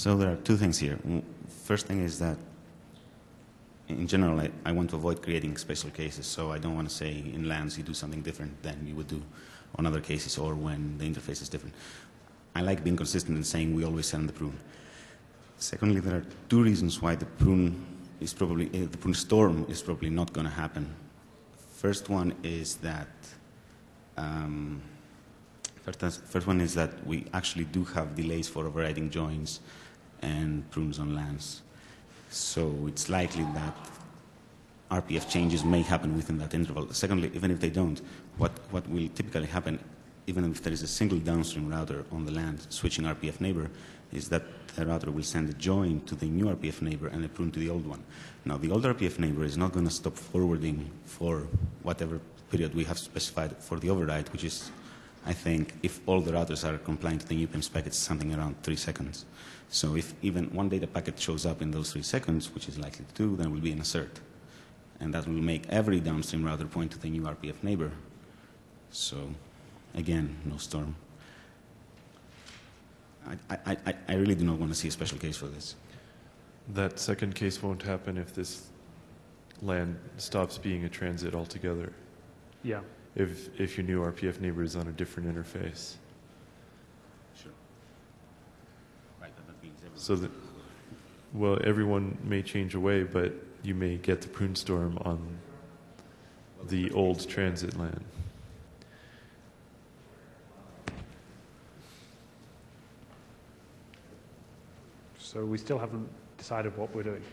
So there are two things here. First thing is that, in general, I want to avoid creating special cases, so I don't want to say in LANs you do something different than you would do on other cases or when the interface is different. I like being consistent and saying we always send the prune. Secondly, there are two reasons why the prune is probably, the prune storm is probably not going to happen. First one is that first one is that we actually do have delays for overriding joins and prunes on LANs. So it's likely that RPF changes may happen within that interval. Secondly, even if they don't, what will typically happen, even if there is a single downstream router on the LAN switching RPF neighbor, is that the router will send a join to the new RPF neighbor and a prune to the old one. Now, the old RPF neighbor is not going to stop forwarding for whatever period we have specified for the override, which is, I think, if all the routers are compliant to the new PIM spec, it's something around 3 seconds. So if even one data packet shows up in those 3 seconds, which is likely to do, then it will be an assert. And that will make every downstream router point to the new RPF neighbor. So, again, no storm. I really do not want to see a special case for this. That second case won't happen if this LAN stops being a transit altogether. Yeah. If your new RPF neighbor is on a different interface. Sure. Right, that means everyone. So that, well, everyone may change away, but you may get the prune storm on the old transit LAN. So we still haven't decided what we're doing.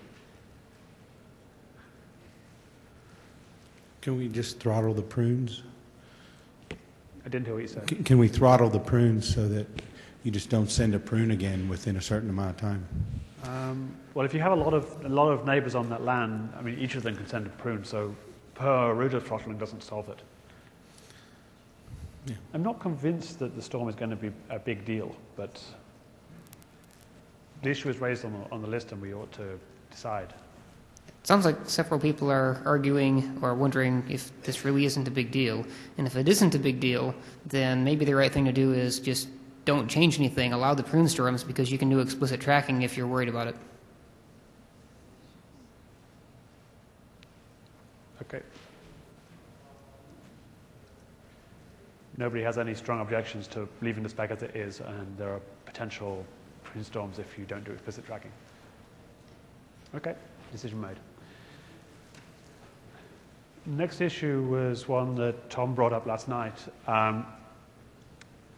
Can we just throttle the prunes? I didn't hear what you said. Can we throttle the prunes so that you just don't send a prune again within a certain amount of time? Well, if you have a lot of neighbors on that LAN, I mean, each of them can send a prune, so per router throttling doesn't solve it. Yeah. I'm not convinced that the storm is going to be a big deal, but the issue is raised on the list and we ought to decide. Sounds like several people are arguing or wondering if this really isn't a big deal. And if it isn't a big deal, then maybe the right thing to do is just don't change anything, allow the prune storms, because you can do explicit tracking if you're worried about it. Okay. Nobody has any strong objections to leaving the spec as it is, and there are potential prune storms if you don't do explicit tracking. Okay, decision made. Next issue was one that Tom brought up last night.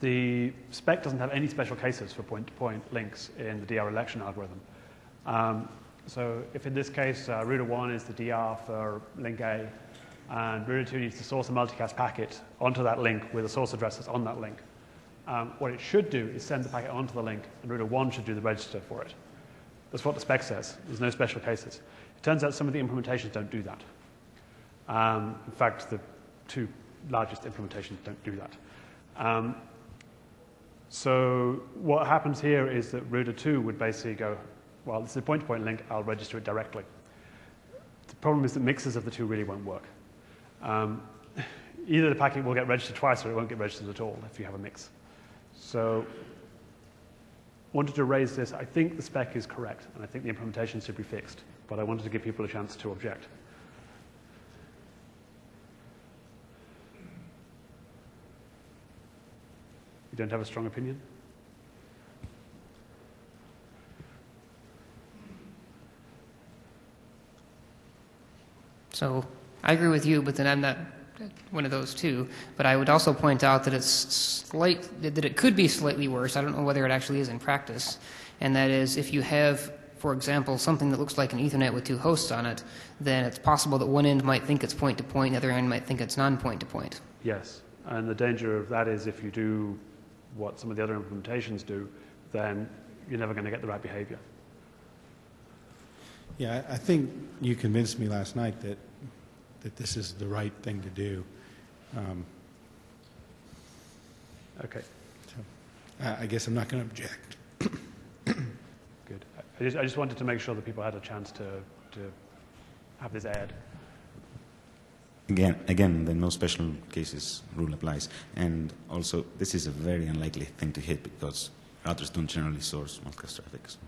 The spec doesn't have any special cases for point-to-point links in the DR election algorithm. So if in this case, router 1 is the DR for link A, and router 2 needs to source a multicast packet onto that link with a source address that's on that link, what it should do is send the packet onto the link, and router 1 should do the register for it. That's what the spec says. There's no special cases. It turns out some of the implementations don't do that. In fact, the two largest implementations don't do that. So what happens here is that router 2 would basically go, well, this is a point-to-point link, I'll register it directly. The problem is that mixes of the two really won't work. Either the packet will get registered twice or it won't get registered at all if you have a mix. So wanted to raise this. I think the spec is correct, and I think the implementation should be fixed, but I wanted to give people a chance to object. You don't have a strong opinion? So I agree with you, but then I'm not one of those two. But I would also point out that that it could be slightly worse. I don't know whether it actually is in practice. And that is, if you have, for example, something that looks like an Ethernet with two hosts on it, then it's possible that one end might think it's point-to-point, the other end might think it's non-point-to-point. Yes, and the danger of that is if you do what some of the other implementations do, then you're never going to get the right behavior. Yeah, I think you convinced me last night that this is the right thing to do. Okay. So I guess I'm not going to object. Good. I just wanted to make sure that people had a chance to have this aired. Again, the no special cases rule applies. And also, this is a very unlikely thing to hit because routers don't generally source multicast traffic. So.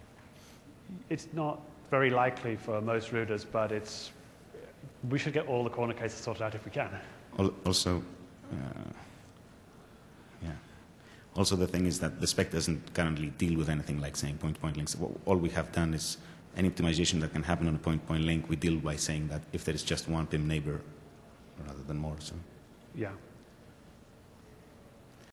it's not very likely for most routers, but we should get all the corner cases sorted out if we can. Also, also the thing is that the spec doesn't currently deal with anything like saying point-to-point links. All we have done is any optimization that can happen on a point-to-point link, we deal by saying that if there is just one PIM neighbor rather than more. So. Yeah.